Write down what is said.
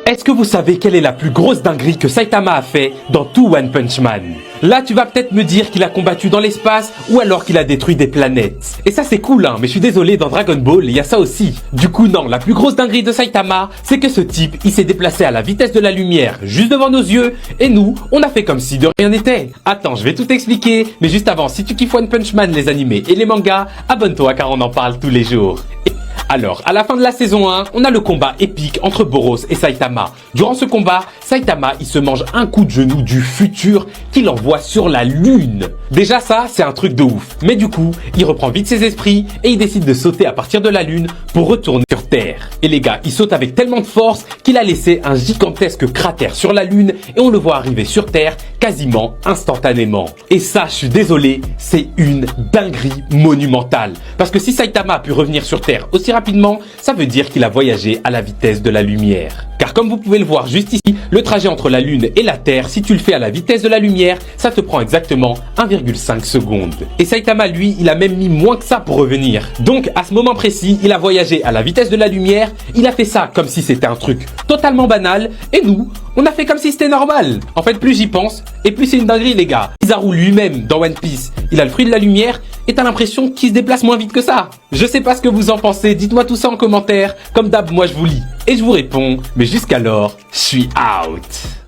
Est-ce que vous savez quelle est la plus grosse dinguerie que Saitama a fait dans tout One Punch Man? Là, tu vas peut-être me dire qu'il a combattu dans l'espace ou alors qu'il a détruit des planètes. Et ça, c'est cool, hein, mais je suis désolé, dans Dragon Ball, il y a ça aussi. Du coup, non, la plus grosse dinguerie de Saitama, c'est que ce type, il s'est déplacé à la vitesse de la lumière, juste devant nos yeux, et nous, on a fait comme si de rien n'était. Attends, je vais tout expliquer, mais juste avant, si tu kiffes One Punch Man, les animés et les mangas, abonne-toi car on en parle tous les jours. Alors, à la fin de la saison 1, on a le combat épique entre Boros et Saitama. Durant ce combat, Saitama, il se mange un coup de genou du futur qu'il envoie sur la lune. Déjà ça, c'est un truc de ouf. Mais du coup, il reprend vite ses esprits et il décide de sauter à partir de la lune pour retourner sur Terre. Et les gars, il saute avec tellement de force qu'il a laissé un gigantesque cratère sur la lune et on le voit arriver sur Terre quasiment instantanément. Et ça, je suis désolé, c'est une dinguerie monumentale. Parce que si Saitama a pu revenir sur Terre aussi rapidement, ça veut dire qu'il a voyagé à la vitesse de la lumière. Car comme vous pouvez le voir juste ici, le trajet entre la Lune et la Terre, si tu le fais à la vitesse de la lumière, ça te prend exactement 1,5 secondes. Et Saitama, lui, il a même mis moins que ça pour revenir. Donc, à ce moment précis, il a voyagé à la vitesse de la lumière, il a fait ça comme si c'était un truc totalement banal, et nous, on a fait comme si c'était normal. En fait, plus j'y pense, et plus c'est une dinguerie, les gars. Kizaru lui-même, dans One Piece, il a le fruit de la lumière, et t'as l'impression qu'il se déplace moins vite que ça. Je sais pas ce que vous en pensez, dites-moi tout ça en commentaire. Comme d'hab, moi je vous lis et je vous réponds, mais jusqu'alors, je suis out.